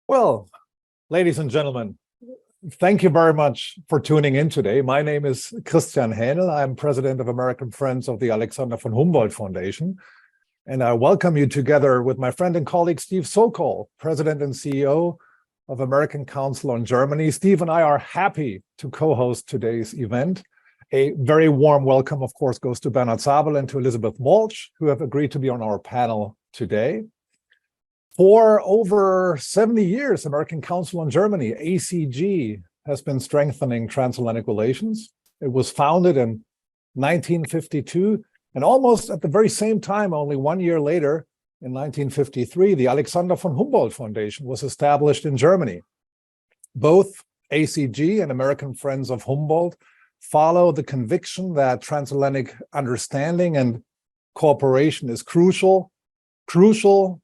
Well, ladies and gentlemen, thank you very much for tuning in today. My name is Christian Hähnel. I'm president of American Friends of the Alexander von Humboldt Foundation. And I welcome you together with my friend and colleague, Steve Sokol, president and CEO of American Council on Germany. Steve and I are happy to co-host today's event. A very warm welcome, of course, goes to Bernhard Sabel and to Elisabeth Malsch, who have agreed to be on our panel today. For over 70 years, American Council on Germany, ACG, has been strengthening transatlantic relations. It was founded in 1952, and almost at the very same time, only 1 year later, in 1953, the Alexander von Humboldt Foundation was established in Germany. Both ACG and American Friends of Humboldt follow the conviction that transatlantic understanding and cooperation is crucial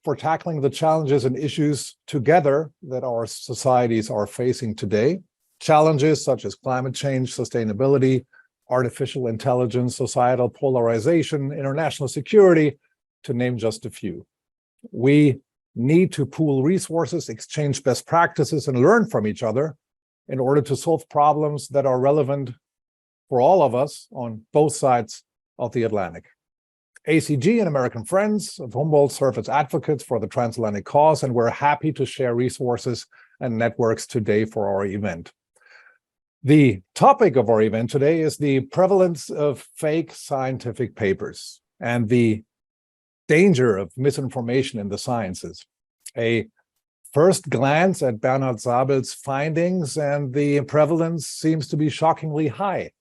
for tackling the challenges and issues together that our societies are facing today. Challenges such as climate change, sustainability, artificial intelligence, societal polarization, international security, to name just a few. We need to pool resources, exchange best practices, and learn from each other in order to solve problems that are relevant for all of us on both sides of the Atlantic. ACG and American Friends of Humboldt serve as advocates for the transatlantic cause, and we're happy to share resources and networks today for our event. The topic of our event today is the prevalence of fake scientific papers and the danger of misinformation in the sciences. A first glance at Bernhard Sabel's findings, and the prevalence seems to be shockingly high.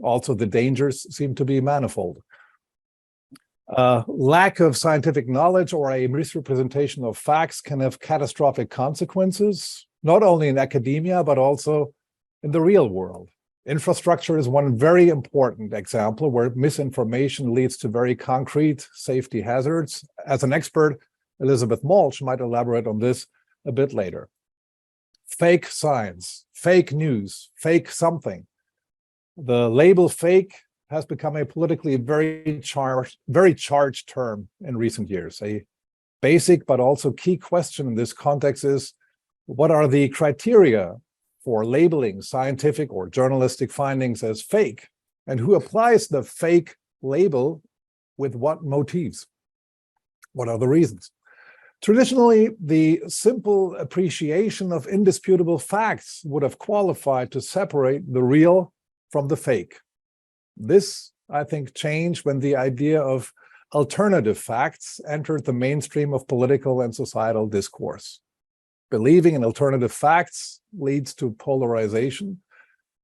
Also, the dangers seem to be manifold. Lack of scientific knowledge or a misrepresentation of facts can have catastrophic consequences, not only in academia, but also in the real world. Infrastructure is one very important example where misinformation leads to very concrete safety hazards. As an expert, Elisabeth Malsch might elaborate on this a bit later. Fake science, fake news, fake something. The label fake has become a politically very charged term in recent years. A basic but also key question in this context is, what are the criteria for labeling scientific or journalistic findings as fake? And who applies the fake label with what motives? What are the reasons? Traditionally, the simple appreciation of indisputable facts would have qualified to separate the real from the fake. This, I think, changed when the idea of alternative facts entered the mainstream of political and societal discourse. Believing in alternative facts leads to polarization,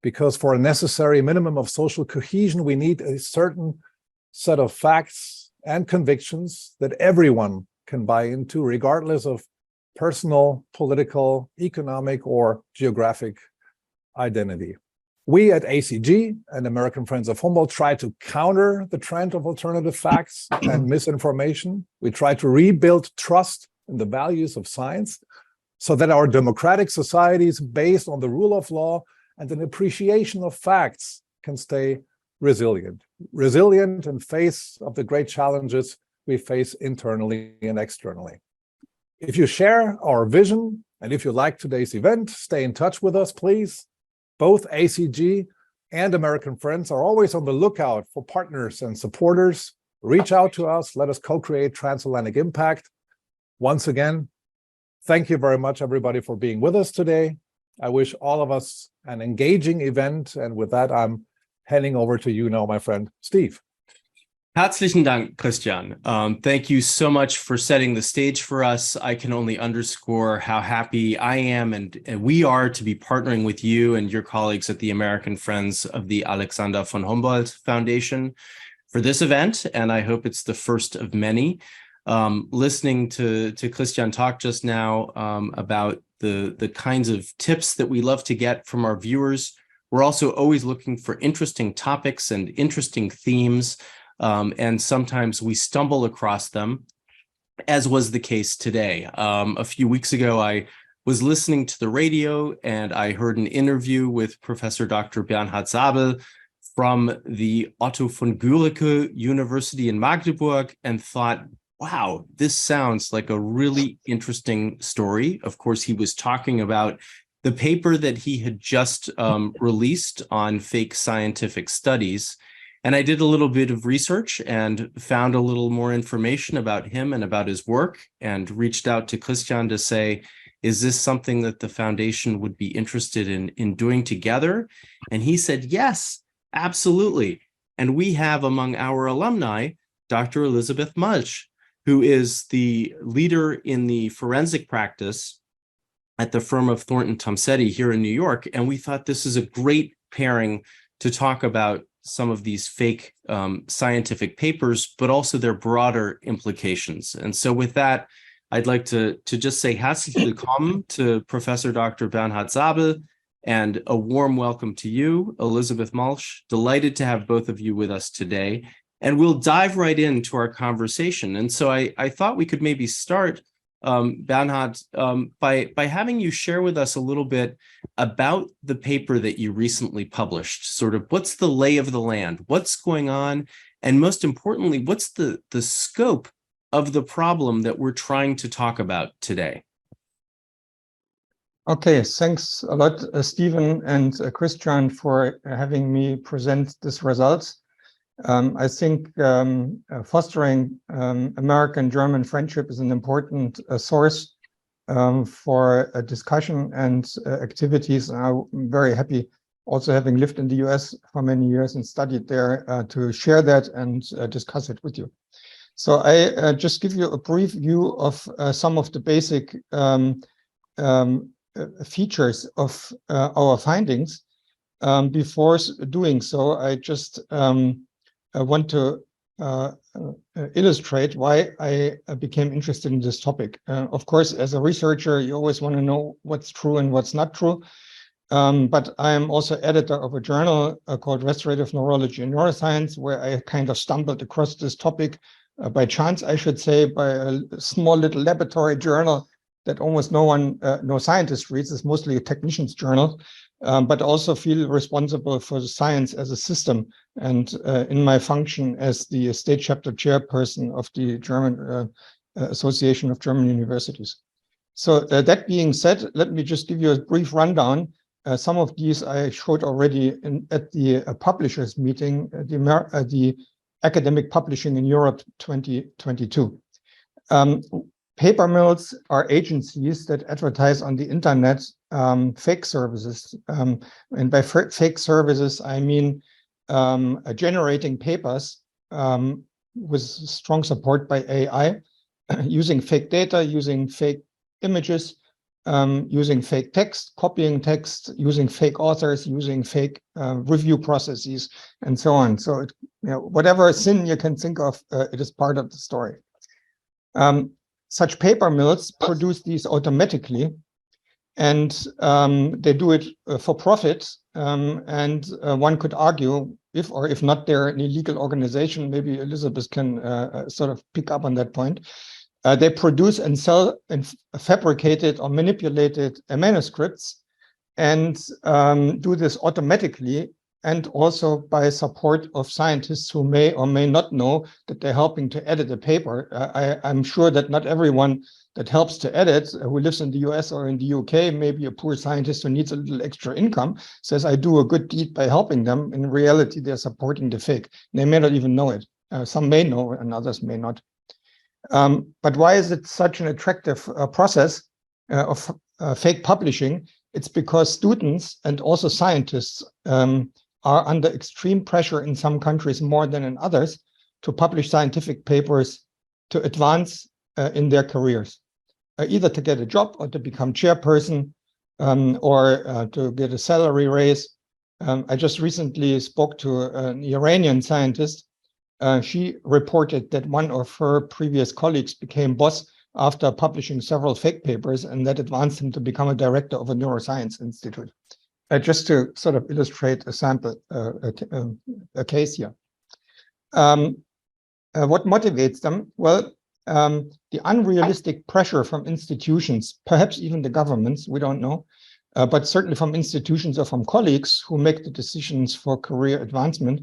because for a necessary minimum of social cohesion, we need a certain set of facts and convictions that everyone can buy into, regardless of personal, political, economic, or geographic identity. We at ACG and American Friends of Humboldt try to counter the trend of alternative facts and misinformation. We try to rebuild trust in the values of science so that our democratic societies based on the rule of law and an appreciation of facts can stay resilient in face of the great challenges we face internally and externally. If you share our vision and if you like today's event, stay in touch with us, please. Both ACG and American Friends are always on the lookout for partners and supporters. Reach out to us. Let us co-create transatlantic impact. Once again, thank you very much, everybody, for being with us today. I wish all of us an engaging event. And with that, I'm handing over to you now, my friend, Steve. Herzlichen Dank, Christian. Thank you so much for setting the stage for us. I can only underscore how happy I am and we are to be partnering with you and your colleagues at the American Friends of the Alexander von Humboldt Foundation for this event, and I hope it's the first of many. Listening to Christian talk just now about the kinds of tips that we love to get from our viewers, we're also always looking for interesting topics and interesting themes. And sometimes we stumble across them, as was the case today. A few weeks ago, I was listening to the radio and I heard an interview with Professor Dr. Bernhard Sabel from the Otto von Guericke University in Magdeburg and thought, wow, this sounds like a really interesting story. Of course, he was talking about the paper that he had just released on fake scientific studies. And I did a little bit of research and found a little more information about him and about his work, and reached out to Christian to say, is this something that the foundation would be interested in doing together? And he said, yes, absolutely. And we have among our alumni, Dr. Elisabeth Malsch, who is the leader in the forensic practice at the firm of Thornton Tomasetti here in New York. And we thought this is a great pairing to talk about some of these fake scientific papers, but also their broader implications. And so with that, I'd like to just say herzlich willkommen to Professor Dr. Bernhard Sabel, and a warm welcome to you, Elisabeth Malsch. Delighted to have both of you with us today. And we'll dive right into our conversation. And so I thought we could maybe start, Bernhard, by having you share with us a little bit about the paper that you recently published. Sort of what's the lay of the land, what's going on, and most importantly, what's the scope of the problem that we're trying to talk about today? Okay, thanks a lot, Stephen and Christian, for having me present these results. I think fostering American-German friendship is an important source for a discussion and activities. And I'm very happy, also having lived in the US for many years and studied there, to share that and discuss it with you. So I just give you a brief view of some of the basic features of our findings. Before doing so, I just want to illustrate why I became interested in this topic. Of course, as a researcher, you always want to know what's true and what's not true. But I'm also editor of a journal called Restorative Neurology and Neuroscience, where I kind of stumbled across this topic by chance, I should say, by a small little laboratory journal that almost no scientist reads. It's mostly a technician's journal, but also feel responsible for the science as a system. And in my function as the state chapter chairperson of the German Association of German Universities. So that being said, let me just give you a brief rundown. Some of these I showed already at the publishers meeting, the Academic Publishing in Europe 2022. Paper mills are agencies that advertise on the internet fake services. And by fake services, I mean generating papers with strong support by AI, using fake data, using fake images, using fake text, copying text, using fake authors, using fake review processes, and so on. So whatever sin you can think of, it is part of the story. Such paper mills produce these automatically, and they do it for profit. And one could argue, if or if not, they're an illegal organization. Maybe Elisabeth can sort of pick up on that point. They produce and sell and fabricated or manipulated manuscripts, and do this automatically, and also by support of scientists who may or may not know that they're helping to edit a paper. I'm sure that not everyone that helps to edit, who lives in the US or in the UK, maybe a poor scientist who needs a little extra income, says, I do a good deed by helping them. In reality, they're supporting the fake. They may not even know it. Some may know and others may not. But why is it such an attractive process of fake publishing? It's because students and also scientists are under extreme pressure in some countries more than in others to publish scientific papers to advance in their careers, either to get a job or to become chairperson or to get a salary raise. I just recently spoke to an Iranian scientist. She reported that one of her previous colleagues became boss after publishing several fake papers, and that advanced him to become a director of a neuroscience institute. Just to sort of illustrate a sample, a case here. What motivates them? Well, the unrealistic pressure from institutions, perhaps even the governments, we don't know, but certainly from institutions or from colleagues who make the decisions for career advancement,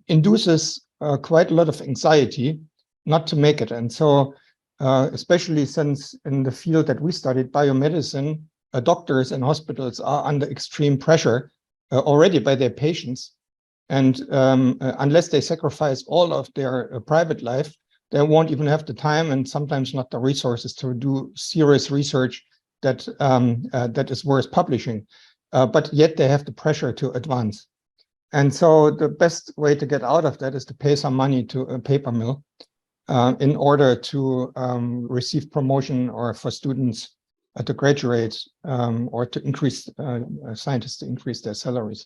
induces quite a lot of anxiety not to make it. And so, especially since in the field that we studied, biomedicine, doctors and hospitals are under extreme pressure already by their patients. And unless they sacrifice all of their private life, they won't even have the time and sometimes not the resources to do serious research that that is worth publishing. But yet they have the pressure to advance. And so the best way to get out of that is to pay some money to a paper mill in order to receive promotion, or for students to graduate, or to increase scientists to increase their salaries.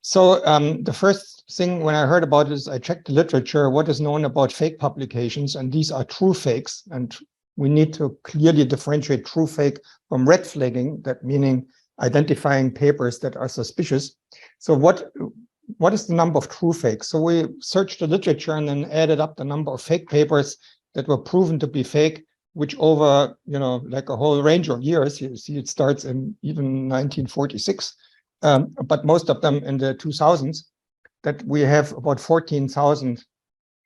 So the first thing when I heard about it is I checked the literature, what is known about fake publications, and these are true fakes. And we need to clearly differentiate true fake from red flagging, that meaning identifying papers that are suspicious. So what is the number of true fakes? So we searched the literature and then added up the number of fake papers that were proven to be fake, which over, like a whole range of years, you see it starts in even 1946, but most of them in the 2000s, that we have about 14,000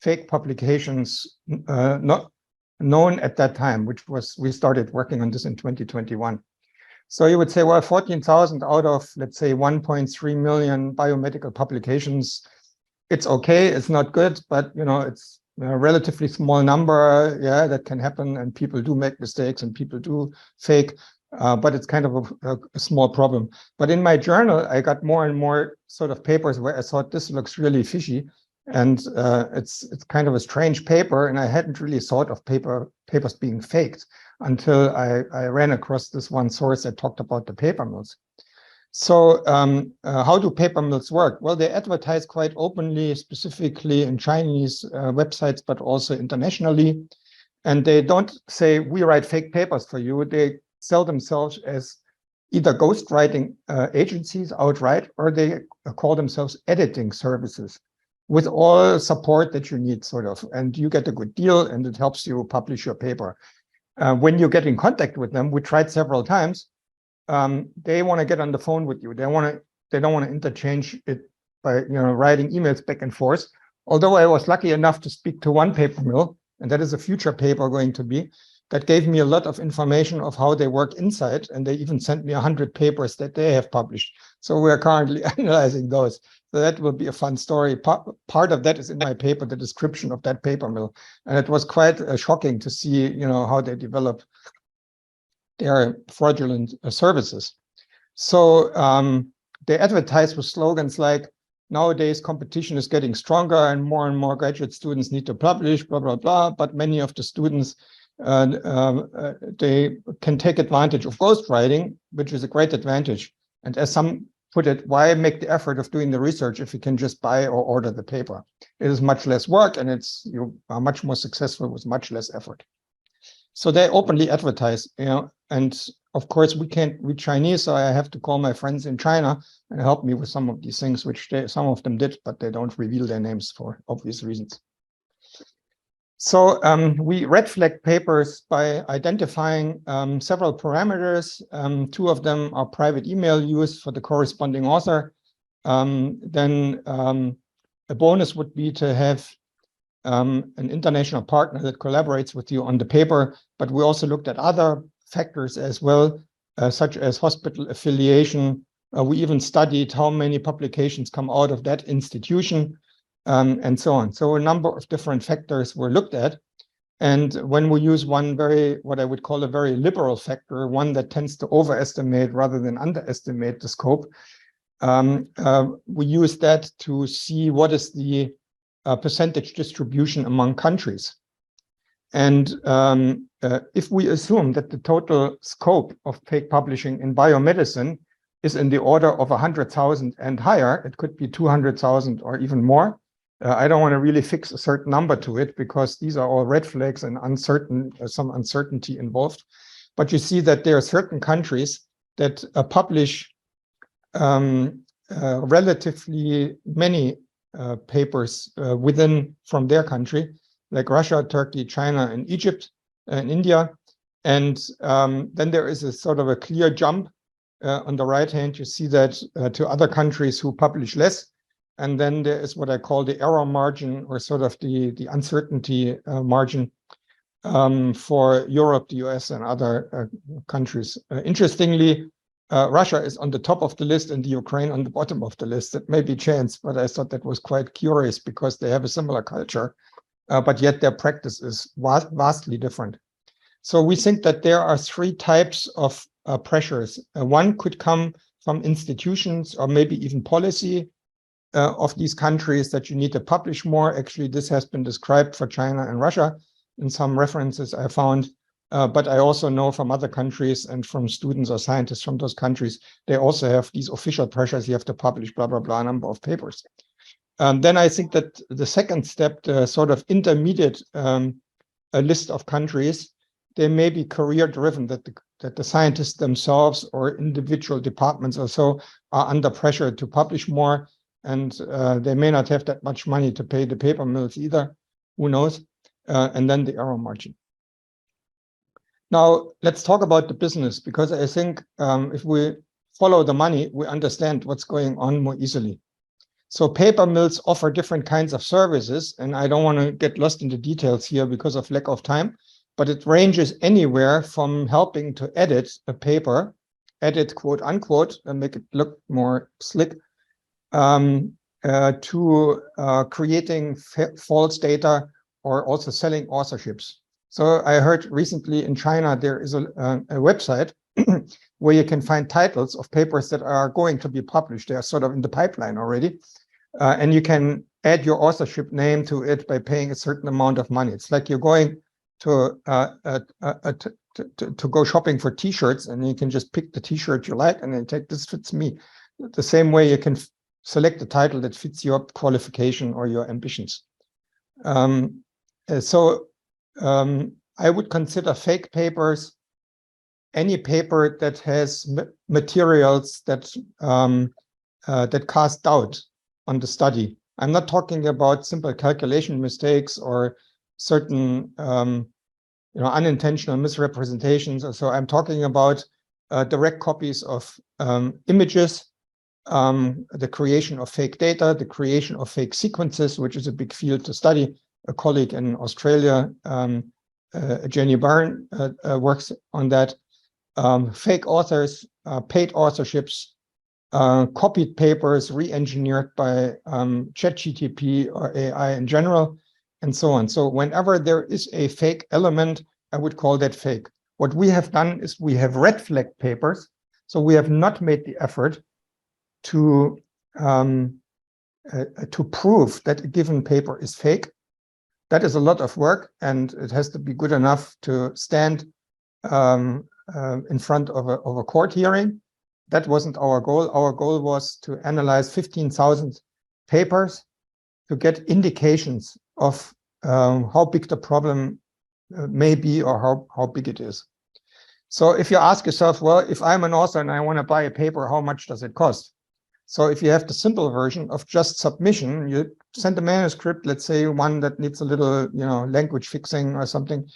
fake publications not known at that time, we started working on this in 2021. So you would say, well, 14,000 out of, let's say, 1.3 million biomedical publications, it's okay, it's not good, but it's a relatively small number, yeah, that can happen, and people do make mistakes and people do fake, but it's kind of a small problem. But in my journal, I got more and more sort of papers where I thought this looks really fishy, and it's kind of a strange paper, and I hadn't really thought of papers being faked until I ran across this one source that talked about the paper mills. So how do paper mills work? Well, they advertise quite openly, specifically in Chinese websites, but also internationally. And they don't say, we write fake papers for you. They sell themselves as either ghostwriting agencies outright, or they call themselves editing services, with all support that you need, sort of. And you get a good deal, and it helps you publish your paper. When you get in contact with them, we tried several times, they want to get on the phone with you. They don't want to interchange it by writing emails back and forth. Although I was lucky enough to speak to one paper mill, and that is a future paper going to be, that gave me a lot of information of how they work inside, and they even sent me 100 papers that they have published. So we are currently analyzing those. So that will be a fun story. Part of that is in my paper, the description of that paper mill. And it was quite shocking to see, how they develop their fraudulent services. So they advertise with slogans like, nowadays competition is getting stronger and more graduate students need to publish, blah, blah, blah. But many of the students, they can take advantage of ghostwriting, which is a great advantage. And as some put it, why make the effort of doing the research if you can just buy or order the paper? It is much less work, and you are much more successful with much less effort. So they openly advertise, and of course we can't read Chinese, so I have to call my friends in China and help me with some of these things, which some of them did, but they don't reveal their names for obvious reasons. So we red flag papers by identifying several parameters. 2 of them are private email use for the corresponding author. Then a bonus would be to have an international partner that collaborates with you on the paper. But we also looked at other factors as well, such as hospital affiliation. We even studied how many publications come out of that institution. And so on. So a number of different factors were looked at. And when we use what I would call a very liberal factor, one that tends to overestimate rather than underestimate the scope, we use that to see what is the percentage distribution among countries. And if we assume that the total scope of fake publishing in biomedicine is in the order of 100,000 and higher, it could be 200,000 or even more. I don't want to really fix a certain number to it because these are all red flags and some uncertainty involved. But you see that there are certain countries that publish relatively many papers from their country, like Russia, Turkey, China, and Egypt, and India. And then there is a sort of a clear jump on the right hand. You see that to other countries who publish less. And then there is what I call the error margin, or sort of the uncertainty margin for Europe, the US, and other countries. Interestingly, Russia is on the top of the list and the Ukraine on the bottom of the list. That may be chance, but I thought that was quite curious because they have a similar culture, but yet their practice is vastly different. So we think that there are three types of pressures. One could come from institutions or maybe even policy of these countries, that you need to publish more. Actually, this has been described for China and Russia in some references I found, but I also know from other countries and from students or scientists from those countries, they also have these official pressures. You have to publish blah, blah, blah, number of papers. Then I think that the second step, the sort of intermediate a list of countries, they may be career driven, that the scientists themselves or individual departments or so are under pressure to publish more, and they may not have that much money to pay the paper mills either, who knows, and then the error margin. Now, let's talk about the business, because I think if we follow the money, we understand what's going on more easily. So paper mills offer different kinds of services, and I don't want to get lost in the details here because of lack of time, but it ranges anywhere from helping to edit a paper, edit quote unquote, and make it look more slick, to creating false data, or also selling authorships. So I heard recently in China, there is a website where you can find titles of papers that are going to be published. They are sort of in the pipeline already. And you can add your authorship name to it by paying a certain amount of money. It's like you're going to go shopping for t-shirts, and you can just pick the t-shirt you like and then take, this fits me. The same way you can select the title that fits your qualification or your ambitions. I would consider fake papers any paper that has materials that that cast doubt on the study. I'm not talking about simple calculation mistakes or certain unintentional misrepresentations. So I'm talking about direct copies of images, the creation of fake data, the creation of fake sequences, which is a big field to study. A colleague in Australia, Jenny Byrne, works on that. Fake authors, paid authorships, copied papers, re-engineered by ChatGPT or AI in general, and so on. So whenever there is a fake element, I would call that fake. What we have done is we have red flag papers. So we have not made the effort to prove that a given paper is fake. That is a lot of work, and it has to be good enough to stand in front of a court hearing. That wasn't our goal. Our goal was to analyze 15,000 papers to get indications of how big the problem may be, or how big it is. So if you ask yourself, well, if I'm an author and I want to buy a paper, how much does it cost? So if you have the simple version of just submission, you send a manuscript, let's say one that needs a little, language fixing or something,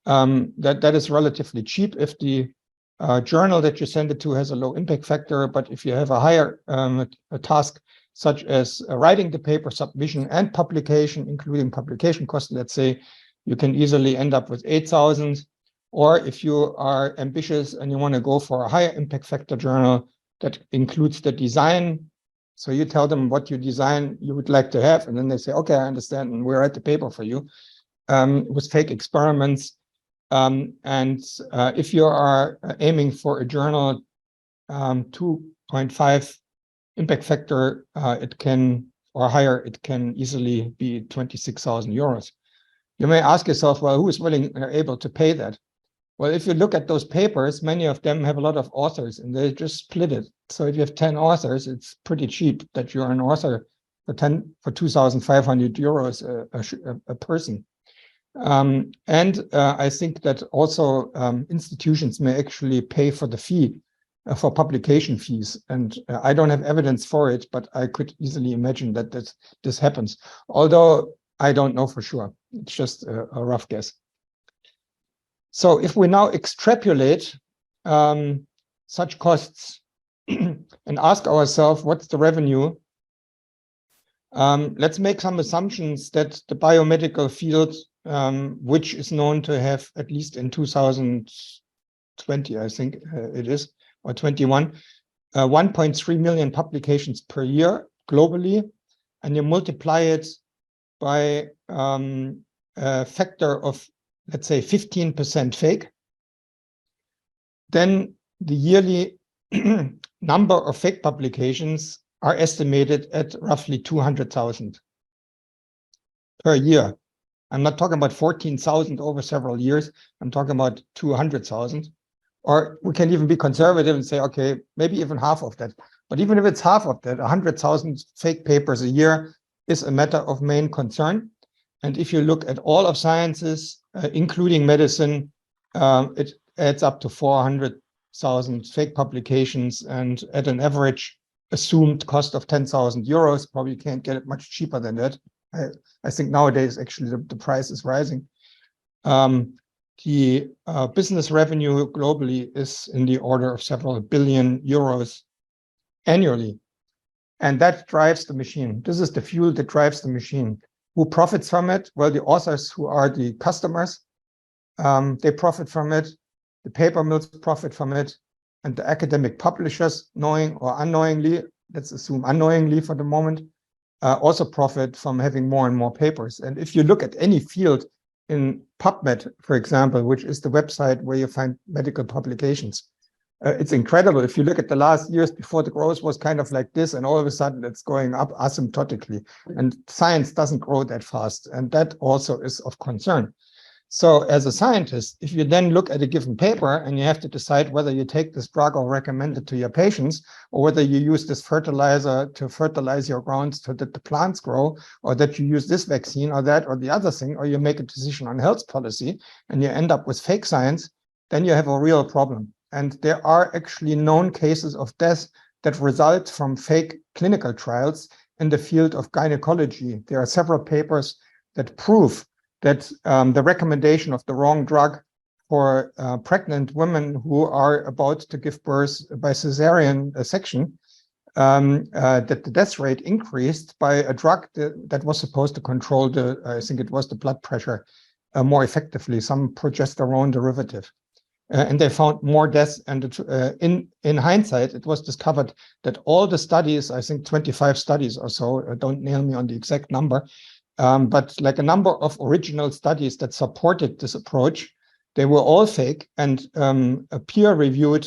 that is relatively cheap if the journal that you send it to has a low impact factor. But if you have a higher a task, such as writing the paper, submission, and publication, including publication costs, let's say, you can easily end up with 8,000. Or if you are ambitious and you want to go for a higher impact factor journal that includes the design, so you tell them what you design you would like to have, and then they say, okay, I understand, and we'll write the paper for you with fake experiments. If you are aiming for a journal 2.5 impact factor, it can, or higher, it can easily be 26,000 euros. You may ask yourself, well, who is willing or able to pay that? Well, if you look at those papers, many of them have a lot of authors, and they just split it. So if you have 10 authors, it's pretty cheap that you're an author for 2,500 euros a person. I think that also institutions may actually pay for the fee, for publication fees. And I don't have evidence for it, but I could easily imagine that this happens. Although I don't know for sure. It's just a rough guess. So if we now extrapolate such costs and ask ourselves, what's the revenue Let's make some assumptions that the biomedical field, which is known to have, at least in 2020, I think it is, or 21, 1.3 million publications per year globally, and you multiply it by a factor of, let's say, 15% fake, then the yearly number of fake publications are estimated at roughly 200,000 per year. I'm not talking about 14,000 over several years. I'm talking about 200,000. Or we can even be conservative and say, okay, maybe even half of that. But even if it's half of that, 100,000 fake papers a year is a matter of main concern. And if you look at all of sciences, including medicine, it adds up to 400,000 fake publications, and at an average assumed cost of 10,000 euros, probably can't get it much cheaper than that. I think nowadays, actually, the price is rising. The business revenue globally is in the order of several billion euros annually. And that drives the machine. This is the fuel that drives the machine. Who profits from it? Well, the authors, who are the customers, they profit from it. The paper mills profit from it. And the academic publishers, knowing or unknowingly, let's assume unknowingly for the moment, also profit from having more and more papers. And if you look at any field in PubMed, for example, which is the website where you find medical publications, it's incredible. If you look at the last years before, the growth was kind of like this, and all of a sudden it's going up asymptotically. And science doesn't grow that fast. And that also is of concern. So as a scientist, if you then look at a given paper and you have to decide whether you take this drug or recommend it to your patients, or whether you use this fertilizer to fertilize your grounds so that the plants grow, or that you use this vaccine or that or the other thing, or you make a decision on health policy and you end up with fake science, then you have a real problem. And there are actually known cases of death that result from fake clinical trials in the field of gynecology. There are several papers that prove that the recommendation of the wrong drug for pregnant women who are about to give birth by cesarean section, that the death rate increased by a drug that was supposed to control the, I think it was the blood pressure more effectively, some progesterone derivative. And they found more deaths. And in hindsight, it was discovered that all the studies, I think 25 studies or so, don't nail me on the exact number, but like a number of original studies that supported this approach, they were all fake. And a peer-reviewed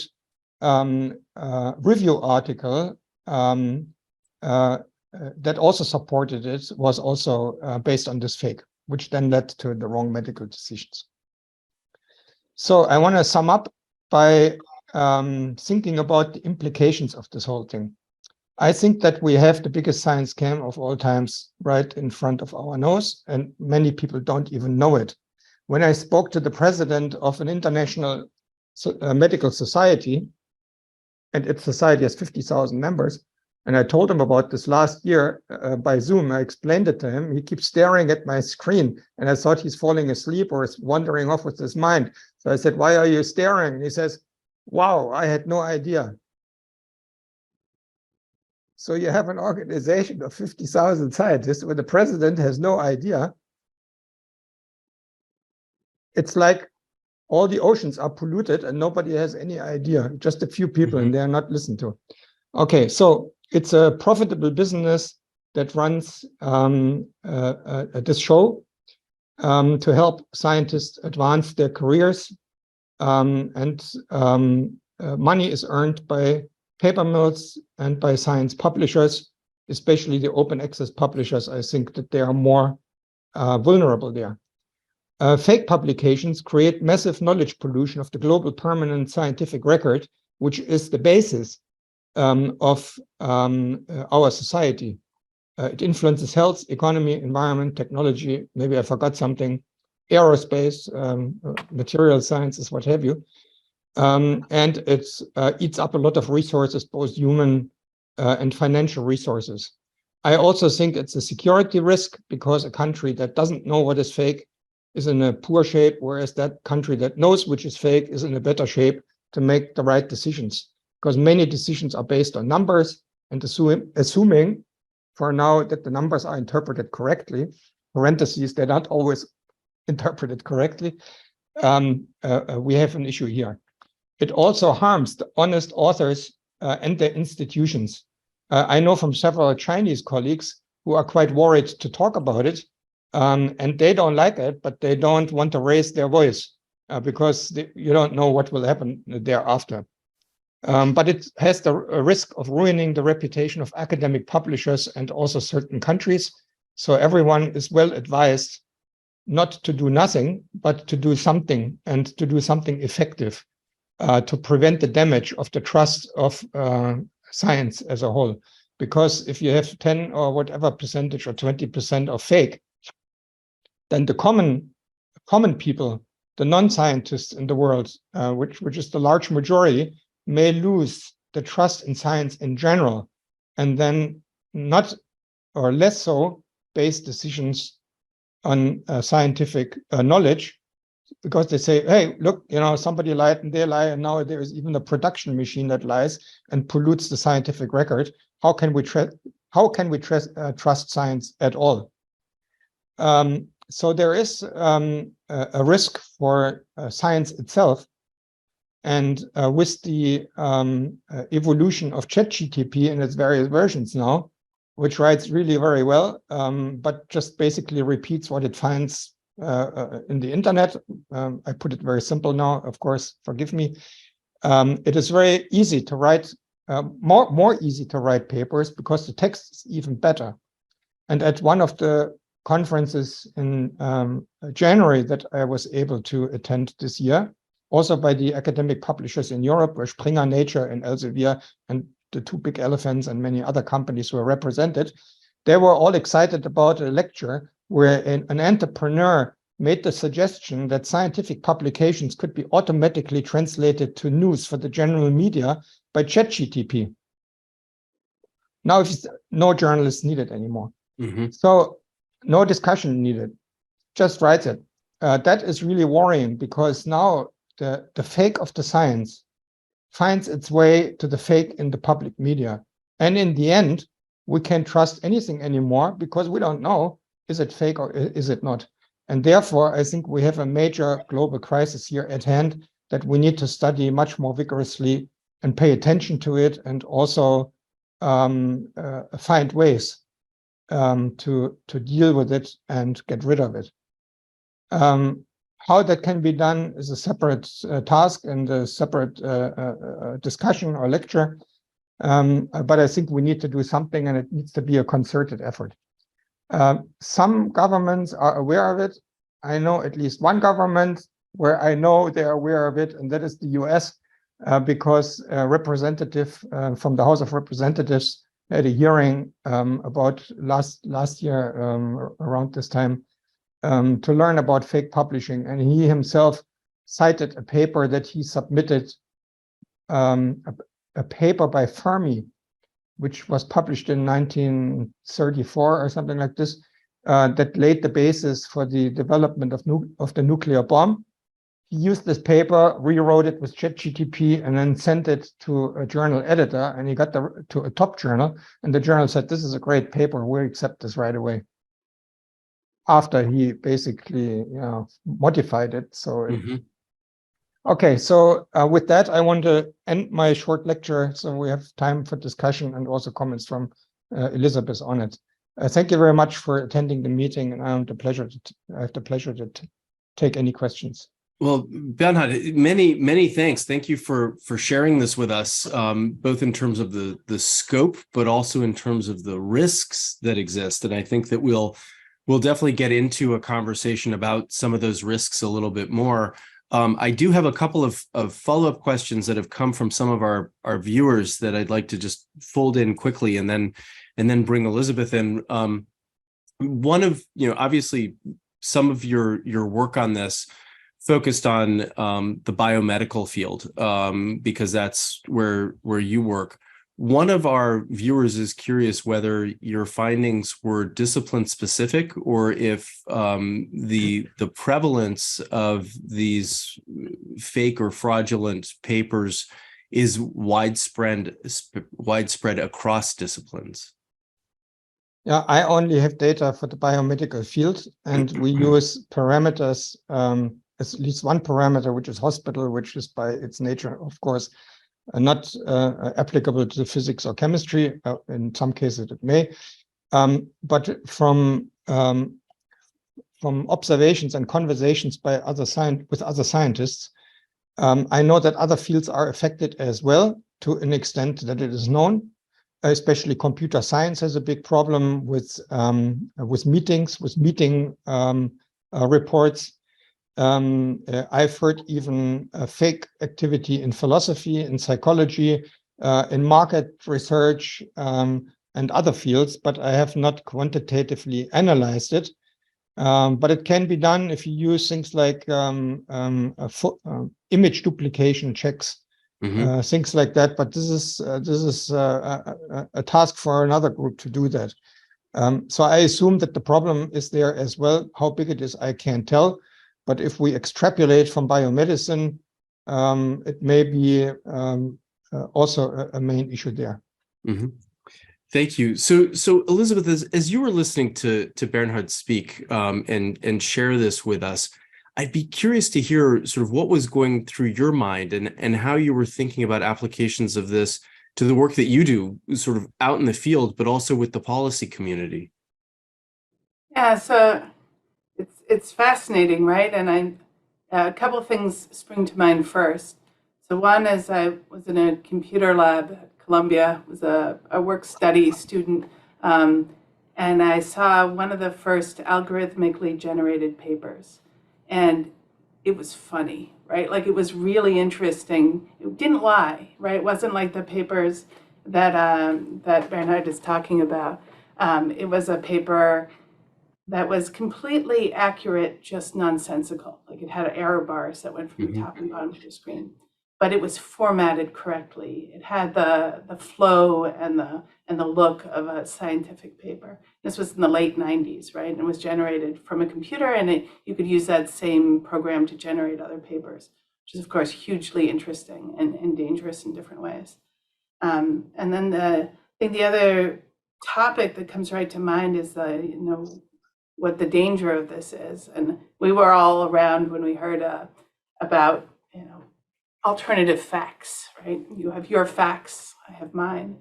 review article that also supported it was also based on this fake, which then led to the wrong medical decisions. So I want to sum up by thinking about the implications of this whole thing. I think that we have the biggest science scam of all times right in front of our nose, and many people don't even know it. When I spoke to the president of an international medical society, and its society has 50,000 members, and I told him about this last year by Zoom, I explained it to him. He keeps staring at my screen, and I thought he's falling asleep or is wandering off with his mind. So I said, "Why are you staring?" And he says, "Wow, I had no idea." So you have an organization of 50,000 scientists where the president has no idea. It's like all the oceans are polluted and nobody has any idea. Just a few people, and they are not listened to. Okay, so it's a profitable business that runs this show to help scientists advance their careers. Money is earned by paper mills and by science publishers, especially the open access publishers. I think that they are more vulnerable there. Fake publications create massive knowledge pollution of the global permanent scientific record, which is the basis of our society. It influences health, economy, environment, technology. Maybe I forgot something, aerospace, material sciences, what have you. And it eats up a lot of resources, both human and financial resources. I also think it's a security risk, because a country that doesn't know what is fake is in a poor shape, whereas that country that knows which is fake is in a better shape to make the right decisions, because many decisions are based on numbers and assuming for now that the numbers are interpreted correctly, parentheses, they're not always interpreted correctly, we have an issue here. It also harms the honest authors and their institutions. I know from several Chinese colleagues who are quite worried to talk about it, and they don't like it, but they don't want to raise their voice because you don't know what will happen thereafter. But it has the risk of ruining the reputation of academic publishers and also certain countries. So everyone is well advised not to do nothing, but to do something, and to do something effective to prevent the damage of the trust of science as a whole. Because if you have 10 or whatever percentage or 20% of fake, then the common people, the non-scientists in the world, which is the large majority, may lose the trust in science in general, and then not or less so base decisions on scientific knowledge, because they say, hey, look, somebody lied and they lie, and now there is even a production machine that lies and pollutes the scientific record. How can we trust science at all? So there is a risk for science itself. And with the evolution of ChatGPT in its various versions now, which writes really very well, but just basically repeats what it finds in the internet. I put it very simple now, of course, forgive me. It is very easy to write, more easy to write papers because the text is even better. And at one of the conferences in January that I was able to attend this year, also by the academic publishers in Europe, where Springer Nature and Elsevier and the two big elephants and many other companies were represented, they were all excited about a lecture where an entrepreneur made the suggestion that scientific publications could be automatically translated to news for the general media by ChatGPT. Now, no journalists needed anymore. Mm-hmm. So no discussion needed, just write it. That is really worrying, because now the fake of the science finds its way to the fake in the public media. And in the end, we can't trust anything anymore because we don't know, is it fake or is it not? And therefore, I think we have a major global crisis here at hand that we need to study much more vigorously and pay attention to it, and also find ways to deal with it and get rid of it. How that can be done is a separate task and a separate discussion or lecture. But I think we need to do something, and it needs to be a concerted effort. Some governments are aware of it. I know at least one government where I know they're aware of it, and that is the US, because a representative from the House of Representatives had a hearing about last year around this time to learn about fake publishing. And he himself cited a paper that he submitted, a paper by Fermi, which was published in 1934 or something like this, that laid the basis for the development of the nuclear bomb. He used this paper, rewrote it with ChatGPT, and then sent it to a journal editor, and he got to a top journal, and the journal said, this is a great paper, we accept this right away. After he basically modified it. So okay, so with that, I want to end my short lecture so we have time for discussion and also comments from Elisabeth on it. Thank you very much for attending the meeting, and I have the pleasure to take any questions. Well, Bernhard, many thanks. Thank you for sharing this with us, both in terms of the scope, but also in terms of the risks that exist. And I think that we'll definitely get into a conversation about some of those risks a little bit more. I do have a couple of follow-up questions that have come from some of our viewers that I'd like to just fold in quickly, and then bring Elisabeth in. One of, obviously some of your work on this focused on the biomedical field, because that's where you work. One of our viewers is curious whether your findings were discipline specific, or if the prevalence of these fake or fraudulent papers is widespread across disciplines. Yeah, I only have data for the biomedical field, and we use parameters, at least one parameter, which is hospital, which is by its nature, of course, not applicable to physics or chemistry. In some cases it may, but from observations and conversations by with other scientists, I know that other fields are affected as well to an extent that it is known. Especially computer science has a big problem with meeting reports. I've heard even fake activity in philosophy, in psychology, in market research, and other fields, but I have not quantitatively analyzed it. But it can be done if you use things like image duplication checks. Things like that, but this is a task for another group to do that. So I assume that the problem is there as well. How big it is, I can't tell. But if we extrapolate from biomedicine, it may be also a main issue there. Thank you. So Elisabeth, as you were listening to Bernhard speak and share this with us, I'd be curious to hear sort of what was going through your mind and how you were thinking about applications of this to the work that you do sort of out in the field, but also with the policy community. Yeah, so it's fascinating, right? And a couple of things spring to mind first. So one is I was in a computer lab at Columbia, was a work study student, and I saw one of the first algorithmically generated papers. And it was funny, right? Like it was really interesting. It didn't lie, right? It wasn't like the papers that Bernhard is talking about. It was a paper that was completely accurate, just nonsensical. Like it had error bars that went from the top and bottom of the screen, but it was formatted correctly. It had the flow and the look of a scientific paper. This was in the late 90s, right? And it was generated from a computer, and you could use that same program to generate other papers, which is, of course, hugely interesting and dangerous in different ways. And then I think the other topic that comes right to mind is what the danger of this is. And we were all around when we heard about alternative facts, right? You have your facts, I have mine.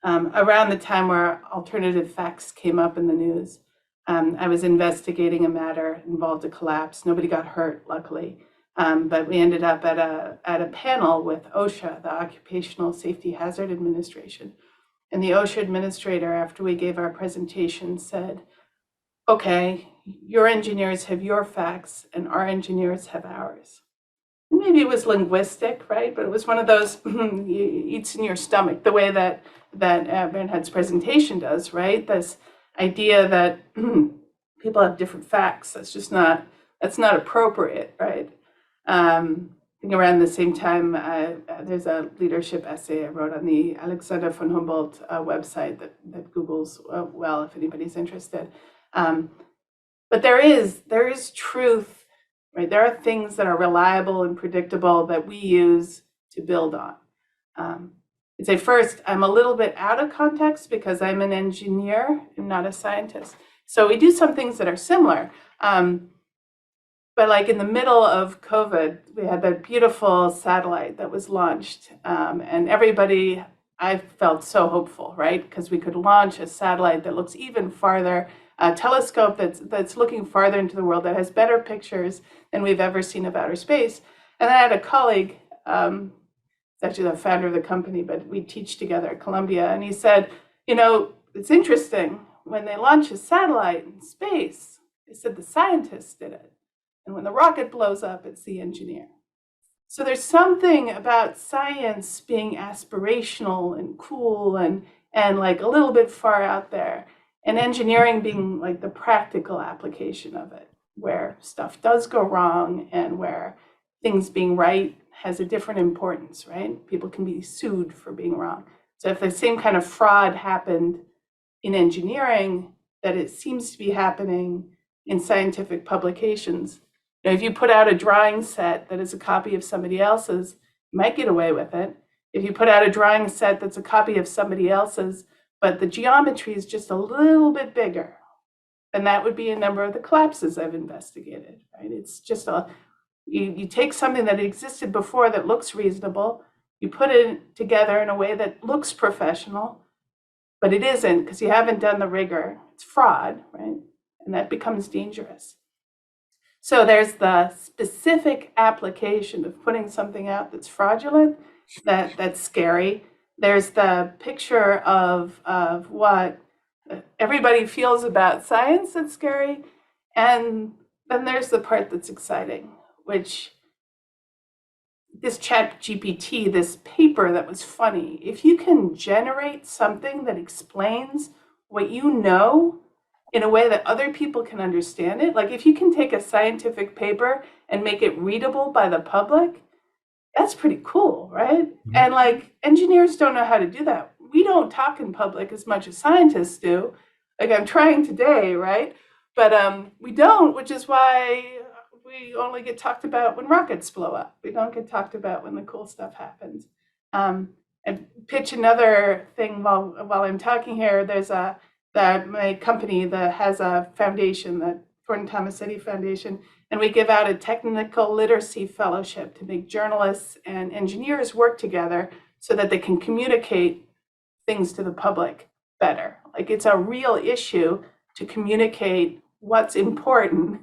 Around the time where alternative facts came up in the news, I was investigating a matter involved a collapse. Nobody got hurt, luckily, but we ended up at a panel with OSHA, the Occupational Safety Hazard Administration. And the OSHA administrator, after we gave our presentation, said, okay, your engineers have your facts and our engineers have ours. Maybe it was linguistic, right? But it was one of those eats in your stomach, the way that Bernhard's presentation does, right? This idea that people have different facts. That's not appropriate, right? I think around the same time, there's a leadership essay I wrote on the Alexander von Humboldt website that Google's well, if anybody's interested. But there is truth. Right, there are things that are reliable and predictable that we use to build on. I'd say first, I'm a little bit out of context because I'm an engineer and not a scientist. So we do some things that are similar. But like in the middle of COVID, we had that beautiful satellite that was launched. And everybody, I felt so hopeful, right? Because we could launch a satellite that looks even farther, a telescope that's looking farther into the world, that has better pictures than we've ever seen of outer space. And I had a colleague, it's actually the founder of the company, but we teach together at Columbia, and he said, it's interesting, when they launch a satellite in space, they said the scientists did it. And when the rocket blows up, it's the engineer. So there's something about science being aspirational and cool and like a little bit far out there, and engineering being like the practical application of it, where stuff does go wrong and where things being right has a different importance, right? People can be sued for being wrong. So if the same kind of fraud happened in engineering that it seems to be happening in scientific publications, if you put out a drawing set that is a copy of somebody else's, you might get away with it. If you put out a drawing set that's a copy of somebody else's, but the geometry is just a little bit bigger, then that would be a number of the collapses I've investigated, right? It's just you take something that existed before that looks reasonable, you put it together in a way that looks professional, but it isn't because you haven't done the rigor. It's fraud, right? And that becomes dangerous. So there's the specific application of putting something out that's fraudulent, that's scary. There's the picture of what everybody feels about science that's scary. And then there's the part that's exciting, which this ChatGPT, this paper that was funny, if you can generate something that explains what you know in a way that other people can understand it, like if you can take a scientific paper and make it readable by the public, that's pretty cool, right? Mm-hmm. And like engineers don't know how to do that. We don't talk in public as much as scientists do. Like I'm trying today, right? But we don't, which is why we only get talked about when rockets blow up. We don't get talked about when the cool stuff happens. And pitch another thing while I'm talking here. There's my company that has a foundation, the Thornton Tomasetti Foundation, and we give out a technical literacy fellowship to make journalists and engineers work together so that they can communicate things to the public better. Like it's a real issue to communicate what's important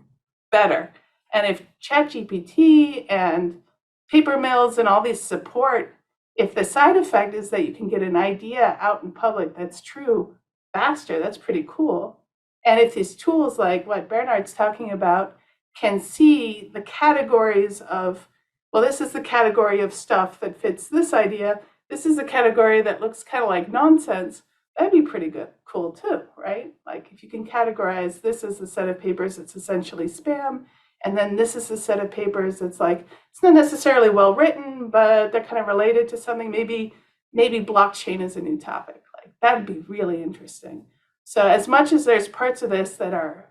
better. And if ChatGPT and paper mills and all these support, if the side effect is that you can get an idea out in public that's true faster, that's pretty cool. And if these tools like what Bernhard's talking about can see the categories of, well, this is the category of stuff that fits this idea, this is a category that looks kind of like nonsense, that'd be pretty good, cool too, right? Like if you can categorize this as a set of papers that's essentially spam, and then this is a set of papers that's like, it's not necessarily well written, but they're kind of related to something. Maybe blockchain is a new topic. Like that'd be really interesting. So as much as there's parts of this that are,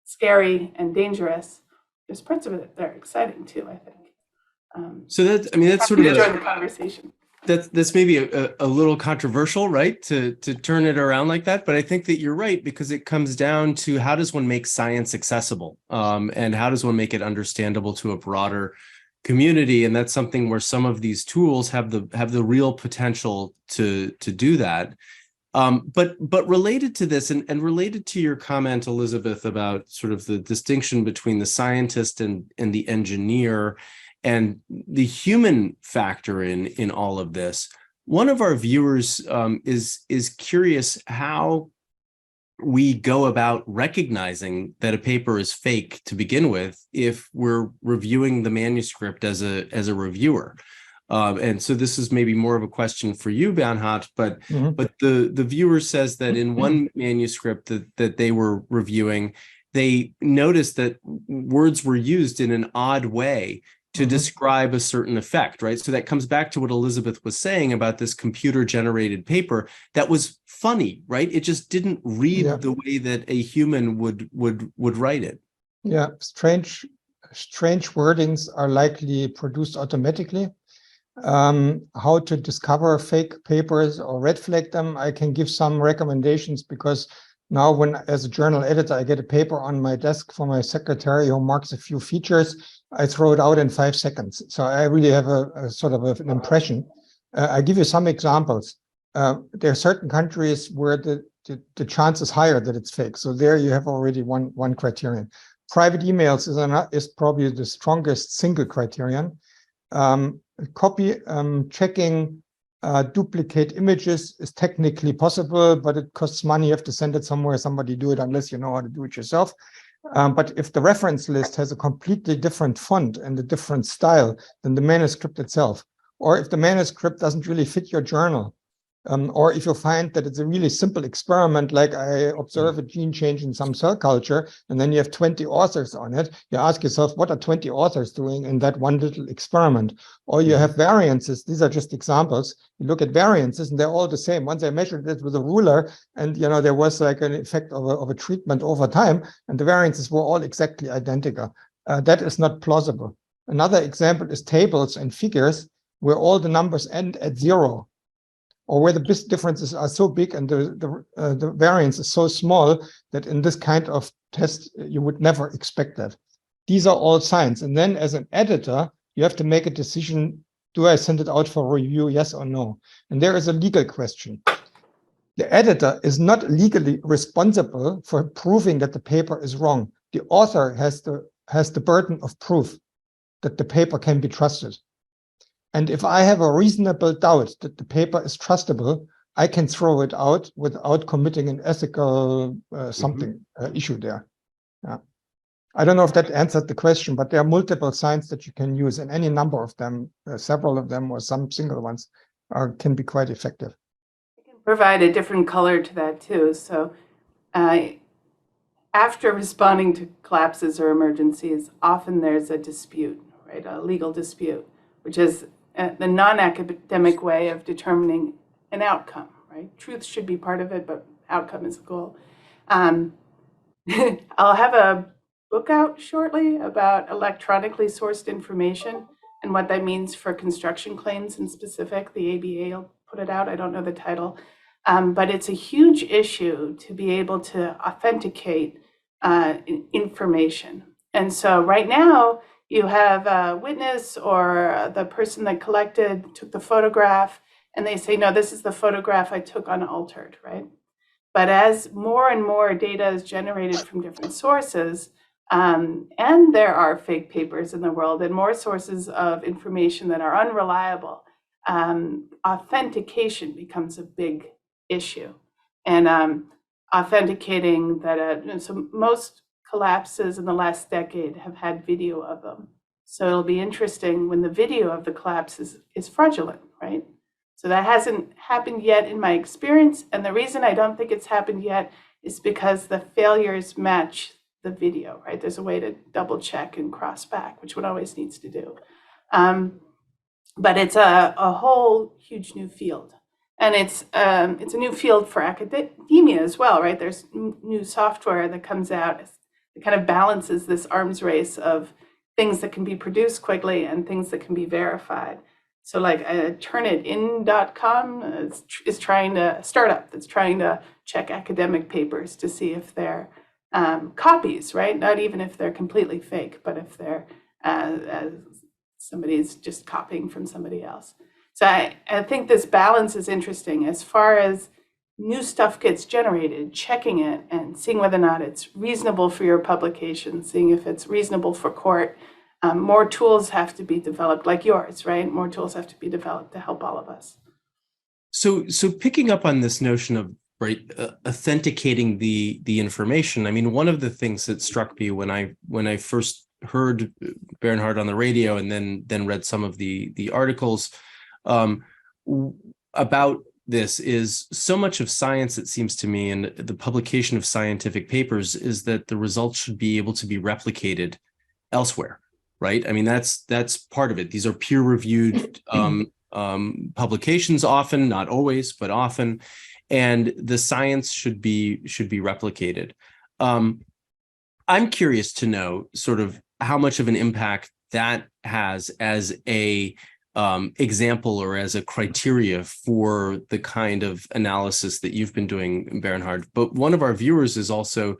scary and dangerous, there's parts of it that are exciting too, I think. So that's sort of enjoy the conversation. That's maybe a little controversial, right? To turn it around like that, but I think that you're right because it comes down to how does one make science accessible, and how does one make it understandable to a broader community, and that's something where some of these tools have the real potential to do that. But related to this, and related to your comment, Elisabeth, about sort of the distinction between the scientist and the engineer, and the human factor in all of this, one of our viewers is curious how we go about recognizing that a paper is fake to begin with if we're reviewing the manuscript as a reviewer. And so this is maybe more of a question for you, Bernhard, but the viewer says that in one manuscript that they were reviewing, they noticed that words were used in an odd way to describe a certain effect, right? So that comes back to what Elisabeth was saying about this computer-generated paper that was funny, right? It just didn't read the way that a human would write it. Yeah, strange wordings are likely produced automatically. How to discover fake papers or red flag them, I can give some recommendations because now when, as a journal editor, I get a paper on my desk from my secretary who marks a few features, I throw it out in 5 seconds. So I really have a sort of an impression. I give you some examples. There are certain countries where the chance is higher that it's fake. So there you have already one criterion. Private emails is probably the strongest single criterion. Checking duplicate images is technically possible, but it costs money. You have to send it somewhere, somebody do it unless you know how to do it yourself. But if the reference list has a completely different font and a different style than the manuscript itself, or if the manuscript doesn't really fit your journal, or if you find that it's a really simple experiment, like I observe a gene change in some cell culture, and then you have 20 authors on it, you ask yourself, what are 20 authors doing in that one little experiment? Or you have variances. These are just examples. You look at variances, and they're all the same. Once I measured it with a ruler, and there was like an effect of a treatment over time, and the variances were all exactly identical. That is not plausible. Another example is tables and figures where all the numbers end at 0. or where the differences are so big and the variance is so small that in this kind of test, you would never expect that. These are all signs. And then as an editor, you have to make a decision, do I send it out for review, yes or no? And there is a legal question. The editor is not legally responsible for proving that the paper is wrong. The author has the burden of proof that the paper can be trusted. And if I have a reasonable doubt that the paper is trustable, I can throw it out without committing an ethical issue there. Yeah. I don't know if that answered the question, but there are multiple signs that you can use, and any number of them, several of them or some single ones can be quite effective. I can provide a different color to that too. So after responding to collapses or emergencies, often there's a dispute, right? A legal dispute, which is the non-academic way of determining an outcome, right? Truth should be part of it, but outcome is the goal. I'll have a book out shortly about electronically sourced information and what that means for construction claims in specific. The ABA will put it out. I don't know the title, but it's a huge issue to be able to authenticate information. And so right now, you have a witness or the person that took the photograph, and they say, no, this is the photograph I took unaltered, right? But as more and more data is generated from different sources, and there are fake papers in the world and more sources of information that are unreliable, authentication becomes a big issue. And authenticating that, so most collapses in the last decade have had video of them. So it'll be interesting when the video of the collapse is fraudulent, right? So that hasn't happened yet in my experience. And the reason I don't think it's happened yet is because the failures match the video, right? There's a way to double check and cross back, which one always needs to do. But it's a whole huge new field. And it's a new field for academia as well, right? There's new software that comes out. It kind of balances this arms race of things that can be produced quickly and things that can be verified. So like Turnitin.com is trying to, startup that's trying to check academic papers to see if they're copies, right? Not even if they're completely fake, but if they're somebody's just copying from somebody else. So I think this balance is interesting as far as new stuff gets generated, checking it and seeing whether or not it's reasonable for your publication, seeing if it's reasonable for court. More tools have to be developed, like yours, right? More tools have to be developed to help all of us. So picking up on this notion of authenticating the information, I mean, one of the things that struck me when I first heard Bernhard on the radio and then read some of the articles about this is so much of science, it seems to me, and the publication of scientific papers is that the results should be able to be replicated elsewhere, right? I mean, that's part of it. These are peer-reviewed publications often, not always, but often, and the science should be replicated. I'm curious to know sort of how much of an impact that has as a example or as a criteria for the kind of analysis that you've been doing, Bernhard. But one of our viewers is also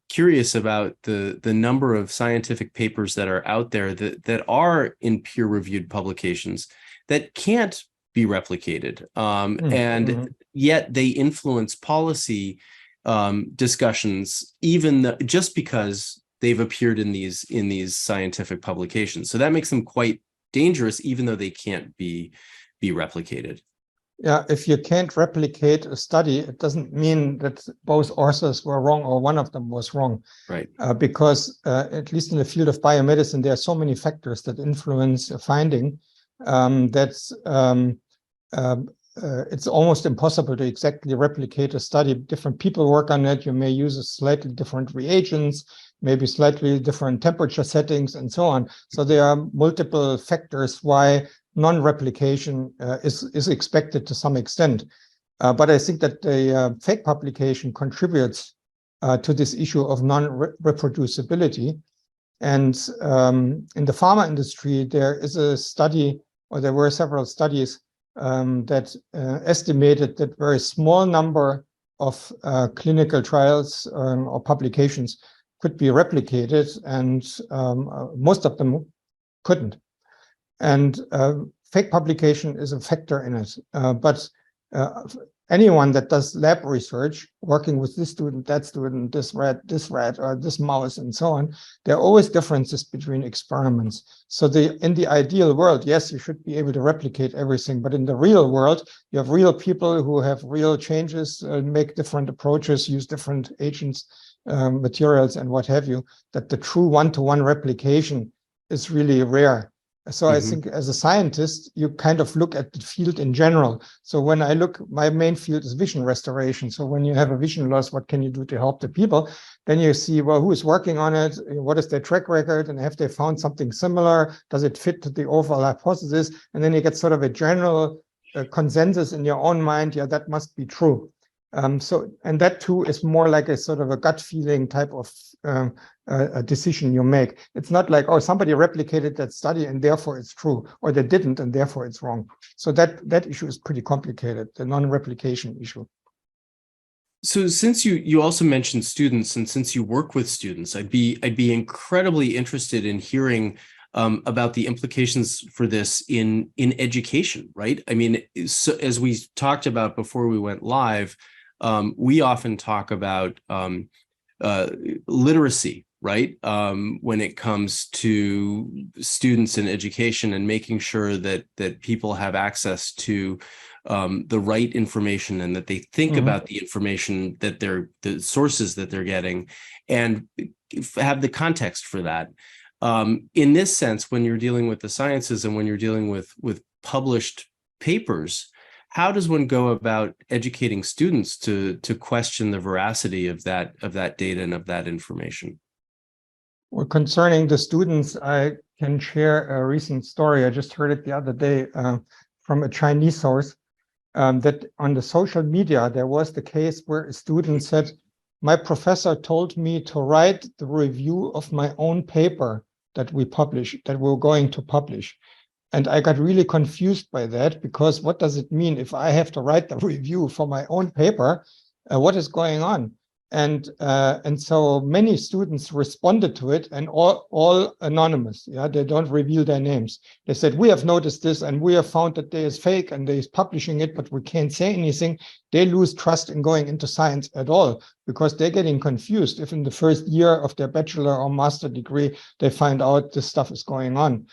curious about the number of scientific papers that are out there that are in peer-reviewed publications that can't be replicated, and yet they influence policy discussions, just because they've appeared in these scientific publications. So that makes them quite dangerous, even though they can't be replicated. Yeah, if you can't replicate a study, it doesn't mean that both authors were wrong or one of them was wrong. Right. Because at least in the field of biomedicine, there are so many factors that influence a finding it's almost impossible to exactly replicate a study. Different people work on it. You may use slightly different reagents, maybe slightly different temperature settings, and so on. So there are multiple factors why non-replication is expected to some extent. But I think that the fake publication contributes to this issue of non-reproducibility. And in the pharma industry, there is a study, or there were several studies that estimated that very small number of clinical trials or publications could be replicated, and most of them couldn't. And fake publication is a factor in it. But anyone that does lab research, working with this student, this rat, or this mouse, and so on, there are always differences between experiments. So in the ideal world, yes, you should be able to replicate everything. But in the real world, you have real people who have real changes, make different approaches, use different agents, materials, and what have you, that the true one-to-one replication is really rare. So I think as a scientist, you kind of look at the field in general. So when I look, my main field is vision restoration. So when you have a vision loss, what can you do to help the people? Then you see, well, who is working on it? What is their track record? And have they found something similar? Does it fit to the overall hypothesis? And then you get sort of a general consensus in your own mind. Yeah, that must be true. And that too is more like a sort of a gut feeling type of a decision you make. It's not like, oh, somebody replicated that study and therefore it's true, or they didn't and therefore it's wrong. So that issue is pretty complicated, the non-replication issue. So since you also mentioned students, and since you work with students, I'd be incredibly interested in hearing about the implications for this in education, right? I mean, so as we talked about before we went live, we often talk about literacy, right? When it comes to students in education, and making sure that people have access to the right information, and that they think about the information that the sources that they're getting, and have the context for that. In this sense, when you're dealing with the sciences and when you're dealing with published papers, how does one go about educating students to question the veracity of that data and of that information? Well, concerning the students, I can share a recent story. I just heard it the other day from a Chinese source, that on the social media, there was the case where a student said, my professor told me to write the review of my own paper that we're going to publish. And I got really confused by that, because what does it mean if I have to write the review for my own paper? What is going on? And so many students responded to it, and all anonymous. Yeah, they don't reveal their names. They said, we have noticed this, and we have found that there is fake, and there is publishing it, but we can't say anything. They lose trust in going into science at all, because they're getting confused if in the first year of their bachelor or master degree they find out this stuff is going on.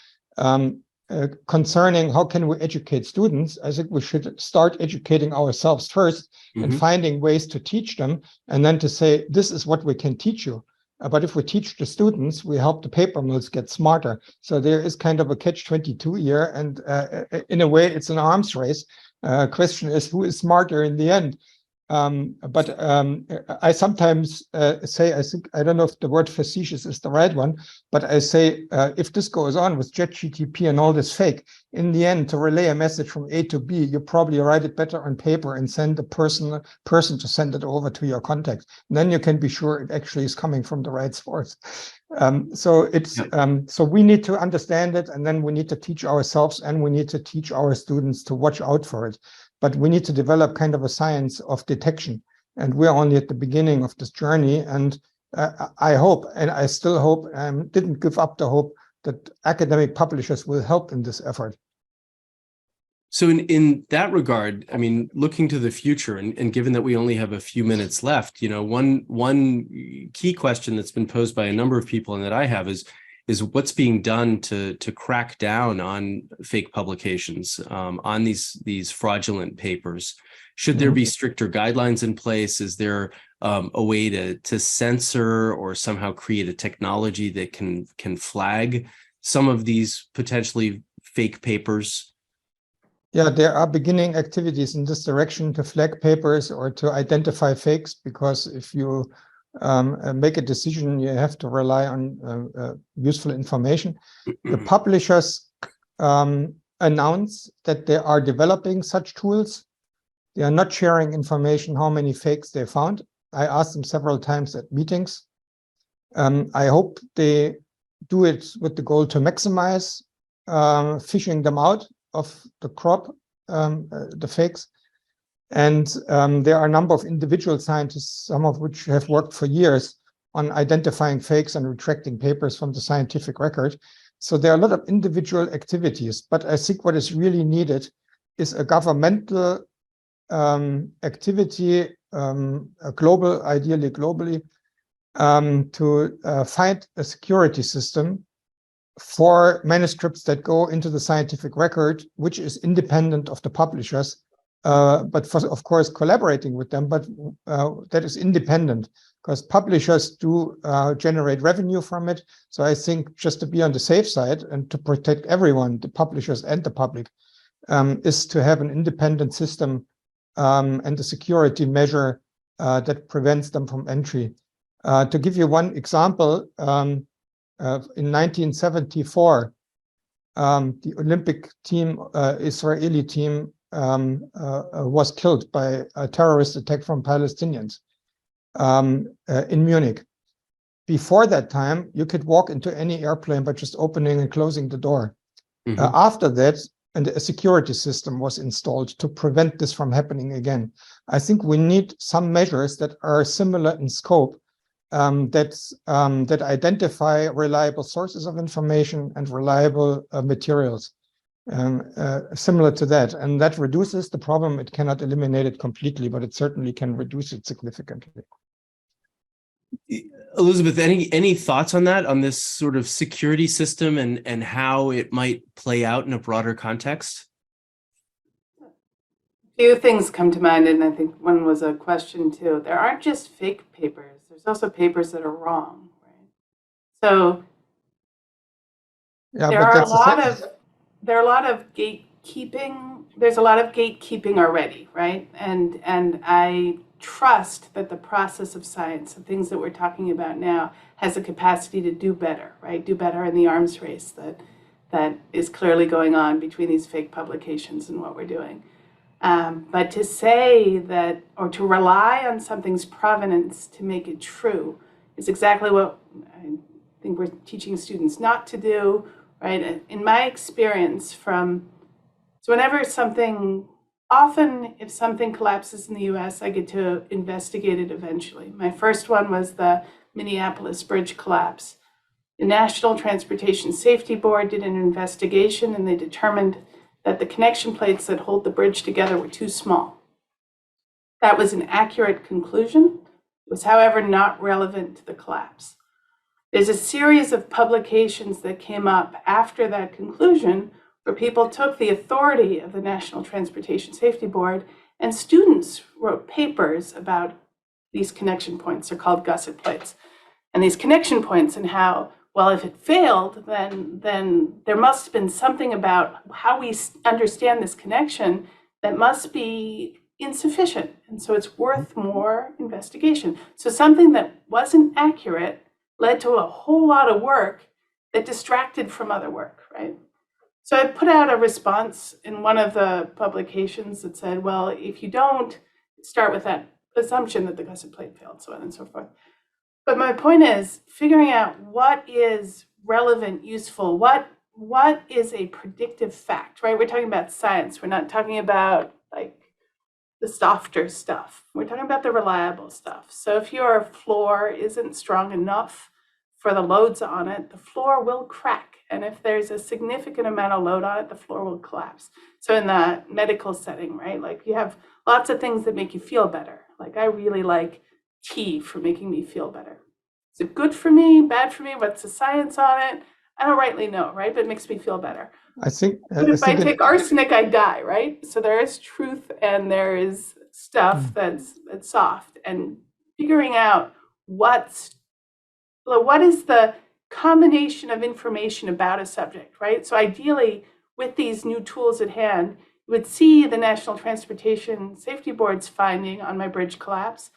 Concerning how can we educate students, I think we should start educating ourselves first and finding ways to teach them, and then to say, this is what we can teach you. But if we teach the students, we help the paper mills get smarter. So there is kind of a catch-22 here, and in a way, it's an arms race. Question is, who is smarter in the end? But I sometimes say, I don't know if the word facetious is the right one, but I say, if this goes on with ChatGPT and all this fake, in the end, to relay a message from A to B, you probably write it better on paper and send the person to send it over to your contact. And then you can be sure it actually is coming from the right source. So we need to understand it, and then we need to teach ourselves, and we need to teach our students to watch out for it. But we need to develop kind of a science of detection. And we're only at the beginning of this journey. And I hope, and I still hope, and didn't give up the hope, that academic publishers will help in this effort. So in that regard, I mean, looking to the future, and given that we only have a few minutes left, one key question that's been posed by a number of people, and that I have, is what's being done to crack down on fake publications, on these fraudulent papers. Should there be stricter guidelines in place? Is there a way to censor or somehow create a technology that can flag some of these potentially fake papers? Yeah, there are beginning activities in this direction to flag papers or to identify fakes, because if you make a decision, you have to rely on useful information. The publishers announce that they are developing such tools. They are not sharing information how many fakes they found. I asked them several times at meetings. I hope they do it with the goal to maximize fishing them out of the crop the fakes. And there are a number of individual scientists, some of which have worked for years on identifying fakes and retracting papers from the scientific record. So there are a lot of individual activities, but I think what is really needed is a governmental activity, ideally globally, to find a security system for manuscripts that go into the scientific record, which is independent of the publishers, but for, of course, collaborating with them, but that is independent, because publishers do generate revenue from it. So I think just to be on the safe side and to protect everyone, the publishers and the public, is to have an independent system and a security measure that prevents them from entry. To give you one example, in 1974, the Olympic team, Israeli team, was killed by a terrorist attack from Palestinians in Munich. Before that time, you could walk into any airplane by just opening and closing the door. After that, a security system was installed to prevent this from happening again. I think we need some measures that are similar in scope, that identify reliable sources of information and reliable materials, similar to that. And that reduces the problem. It cannot eliminate it completely, but it certainly can reduce it significantly. Elisabeth, any thoughts on that, on this sort of security system and how it might play out in a broader context? A few things come to mind, and I think one was a question too. There aren't just fake papers. There's also papers that are wrong, right? So Yeah, there are a lot of gatekeeping. There's a lot of gatekeeping already, right? And I trust that the process of science, the things that we're talking about now, has a capacity to do better, right? Do better in the arms race that is clearly going on between these fake publications and what we're doing. But to say that, or to rely on something's provenance to make it true, is exactly what I think we're teaching students not to do, right? In my experience so whenever often if something collapses in the US, I get to investigate it eventually. My first one was the Minneapolis bridge collapse. The National Transportation Safety Board did an investigation, and they determined that the connection plates that hold the bridge together were too small. That was an accurate conclusion. It was, however, not relevant to the collapse. There's a series of publications that came up after that conclusion where people took the authority of the National Transportation Safety Board, and students wrote papers about these connection points. They're called gusset plates. And these connection points, and how, well, if it failed, then there must have been something about how we understand this connection that must be insufficient. And so it's worth more investigation. So something that wasn't accurate led to a whole lot of work that distracted from other work, right? So I put out a response in one of the publications that said, well, if you don't start with that assumption that the gusset plate failed, so on and so forth. But my point is figuring out what is relevant, useful, what is a predictive fact, right? We're talking about science. We're not talking about like the softer stuff. We're talking about the reliable stuff. So if your floor isn't strong enough for the loads on it, the floor will crack. And if there's a significant amount of load on it, the floor will collapse. So in the medical setting, right, like you have lots of things that make you feel better. Like I really like tea for making me feel better. Is it good for me, bad for me? What's the science on it? I don't rightly know, right? But it makes me feel better. I think if I take arsenic, I die, right? So there is truth and there is stuff that's soft. And figuring out what is the combination of information about a subject, right? So ideally, with these new tools at hand, you would see the National Transportation Safety Board's finding on my bridge collapse,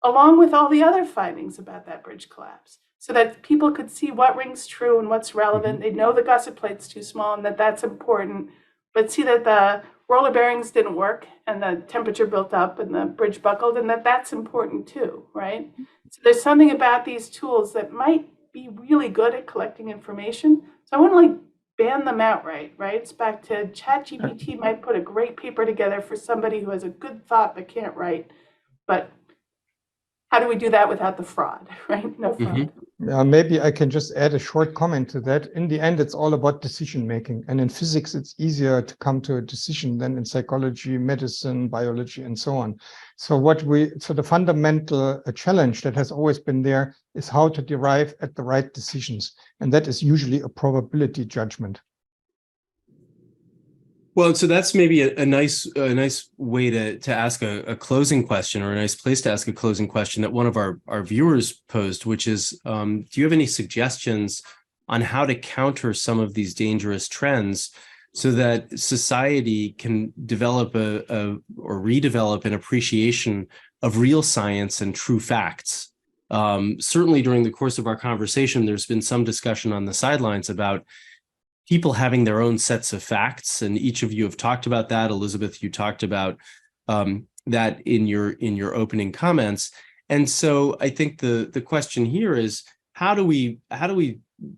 along with all the other findings about that bridge collapse, so that people could see what rings true and what's relevant. They'd know the gusset plate's too small and that that's important, but see that the roller bearings didn't work and the temperature built up and the bridge buckled, and that that's important too, right? So there's something about these tools that might be really good at collecting information. So I wouldn't like ban them outright, right? It's back to ChatGPT might put a great paper together for somebody who has a good thought but can't write. But how do we do that without the fraud, right? No fraud. Maybe I can just add a short comment to that. In the end, it's all about decision making. And in physics, it's easier to come to a decision than in psychology, medicine, biology, and so on. So the fundamental challenge that has always been there is how to derive at the right decisions. And that is usually a probability judgment. Well, so that's maybe a nice way to ask a closing question, or a nice place to ask a closing question that one of our viewers posed, which is, do you have any suggestions on how to counter some of these dangerous trends so that society can develop or redevelop an appreciation of real science and true facts? Certainly during the course of our conversation, there's been some discussion on the sidelines about people having their own sets of facts, and each of you have talked about that. Elizabeth, you talked about that in your opening comments. And so I think the question here is, how do we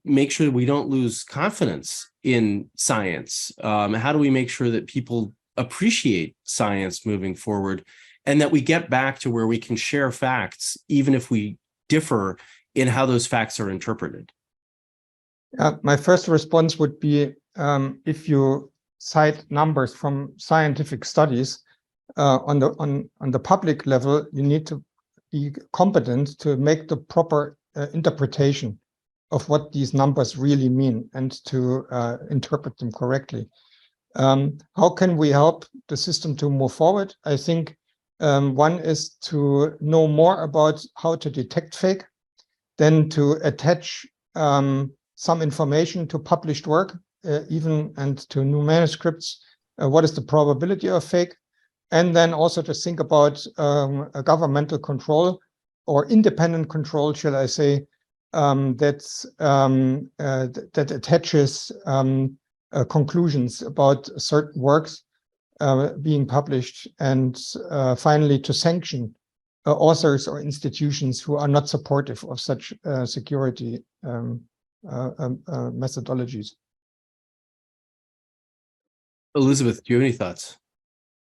make sure that we don't lose confidence in science? How do we make sure that people appreciate science moving forward, and that we get back to where we can share facts, even if we differ in how those facts are interpreted? My first response would be, if you cite numbers from scientific studies on the public level, you need to be competent to make the proper interpretation of what these numbers really mean and to interpret them correctly. How can we help the system to move forward? I think one is to know more about how to detect fake, then to attach some information to published work, and to new manuscripts. What is the probability of fake? And then also to think about a governmental control or independent control, shall I say, that attaches conclusions about certain works being published, and finally to sanction authors or institutions who are not supportive of such security methodologies. Elizabeth, do you have any thoughts?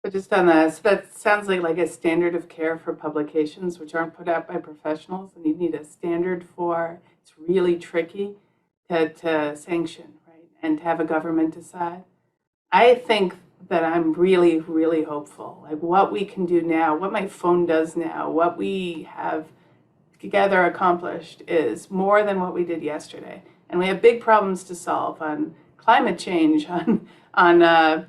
But just on that, so that sounds like a standard of care for publications which aren't put out by professionals, and you need a standard for, it's really tricky to sanction, right? And to have a government decide. I think that I'm really, really hopeful. Like what we can do now, what my phone does now, what we have together accomplished is more than what we did yesterday. And we have big problems to solve on climate change, on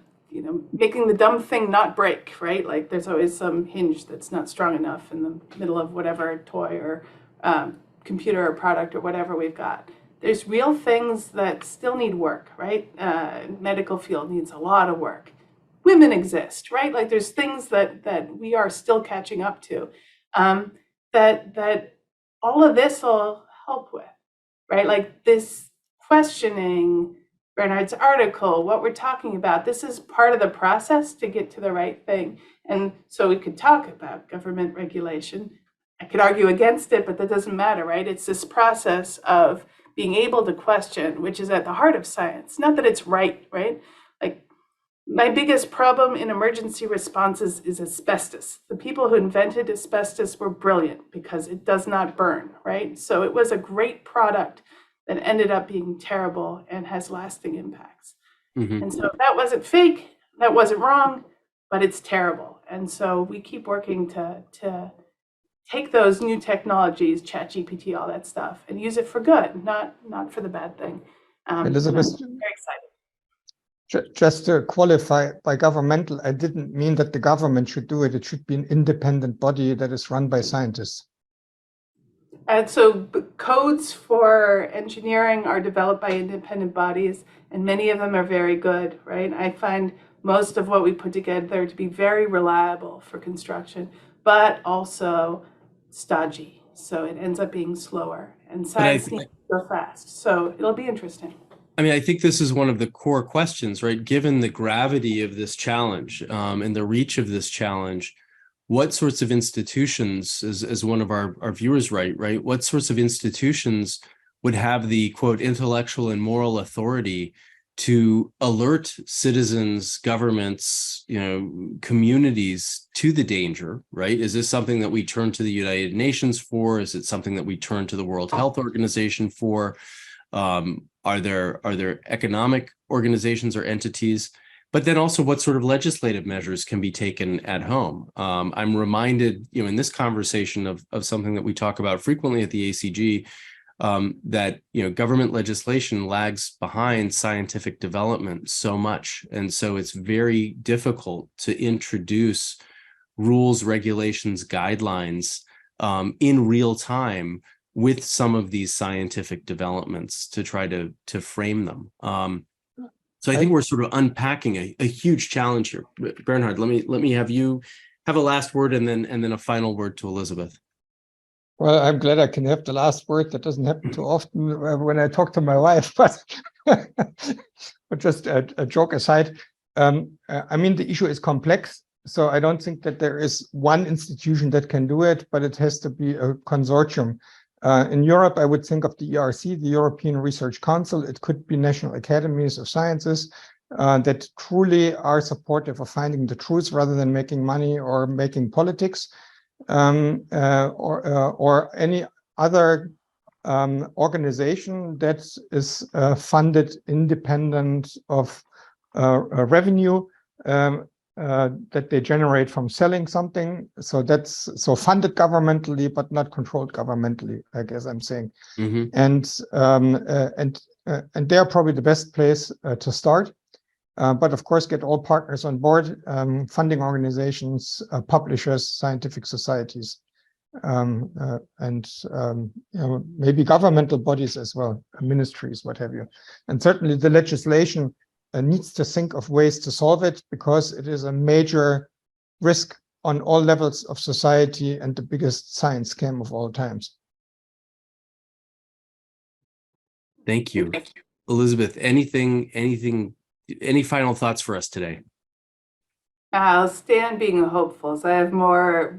making the dumb thing not break, right? Like there's always some hinge that's not strong enough in the middle of whatever toy or computer or product or whatever we've got. There's real things that still need work, right? Medical field needs a lot of work. Women exist, right? Like there's things that we are still catching up to that all of this will help with, right? Like this questioning, Bernhard's article, what we're talking about, this is part of the process to get to the right thing. And so we could talk about government regulation. I could argue against it, but that doesn't matter, right? It's this process of being able to question, which is at the heart of science. Not that it's right? Like my biggest problem in emergency responses is asbestos. The people who invented asbestos were brilliant because it does not burn, right? So it was a great product that ended up being terrible and has lasting impacts. Mm-hmm. And so if that wasn't fake, that wasn't wrong, but it's terrible. And so we keep working to take those new technologies, ChatGPT, all that stuff, and use it for good, not for the bad thing. Elizabeth, I'm very excited. Just to qualify, by governmental, I didn't mean that the government should do it. It should be an independent body that is run by scientists. And so codes for engineering are developed by independent bodies, and many of them are very good, right? I find most of what we put together to be very reliable for construction, but also stodgy. So it ends up being slower, and science needs to go fast. So it'll be interesting. I mean, I think this is one of the core questions, right? Given the gravity of this challenge and the reach of this challenge, what sorts of institutions, as one of our viewers right? What sorts of institutions would have the, quote, intellectual and moral authority to alert citizens, governments, communities to the danger, right? Is this something that we turn to the United Nations for? Is it something that we turn to the World Health Organization for? Are there economic organizations or entities? But then also, what sort of legislative measures can be taken at home? I'm reminded, in this conversation of something that we talk about frequently at the ACG, that government legislation lags behind scientific development so much, and so it's very difficult to introduce rules, regulations, guidelines in real time with some of these scientific developments to try to frame them. So I think we're sort of unpacking a huge challenge here. Bernhard, let me have you have a last word and then a final word to Elisabeth. Well, I'm glad I can have the last word. That doesn't happen too often when I talk to my wife, but just a joke aside. I mean, the issue is complex, so I don't think that there is one institution that can do it, but it has to be a consortium. In Europe, I would think of the ERC, the European Research Council. It could be national academies of sciences that truly are supportive of finding the truth rather than making money or making politics. Or any other organization that is funded independent of revenue that they generate from selling something. So that's funded governmentally, but not controlled governmentally, I guess I'm saying. Mm-hmm. And they are probably the best place to start. But of course, get all partners on board, funding organizations, publishers, scientific societies, and maybe governmental bodies as well, ministries, what have you. And certainly the legislation needs to think of ways to solve it, because it is a major risk on all levels of society and the biggest science scam of all times. Thank you. Elisabeth, any final thoughts for us today? I'll stand being hopeful. So I have more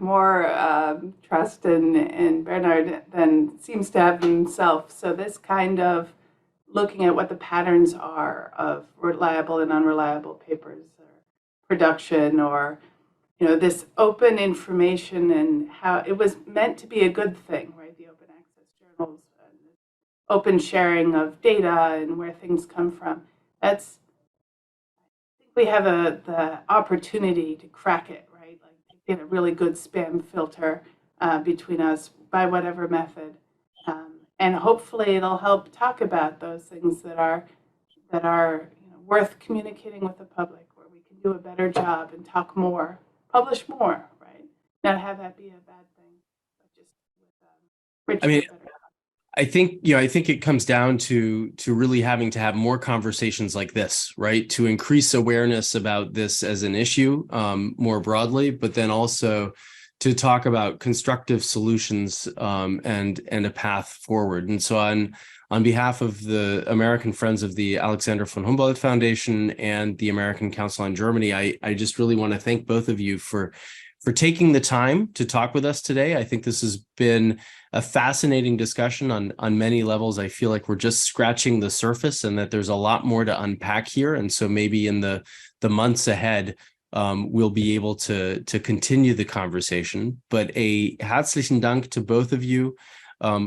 trust in Bernhard than seems to have himself. So this kind of looking at what the patterns are of reliable and unreliable papers or production, or this open information and how it was meant to be a good thing, right? The open access journals, and open sharing of data and where things come from. We have the opportunity to crack it, right? Like to get a really good spam filter between us by whatever method, and hopefully it'll help talk about those things that are worth communicating with the public, where we can do a better job and talk more, publish more, right? Not have that be a bad thing, but just with rich. I think it comes down to really having to have more conversations like this, right? To increase awareness about this as an issue more broadly, but then also to talk about constructive solutions and a path forward. And so on behalf of the American Friends of the Alexander von Humboldt Foundation and the American Council on Germany, I just really want to thank both of you for taking the time to talk with us today. I think this has been a fascinating discussion on many levels. I feel like we're just scratching the surface and that there's a lot more to unpack here. And so maybe in the months ahead, we'll be able to continue the conversation. But a herzlichen Dank to both of you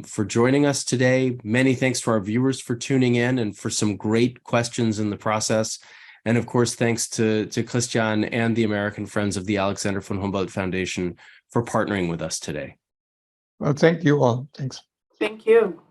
for joining us today. Many thanks to our viewers for tuning in and for some great questions in the process. And of course, thanks to Christian and the American Friends of the Alexander von Humboldt Foundation for partnering with us today. Well, thank you all. Thanks. Thank you.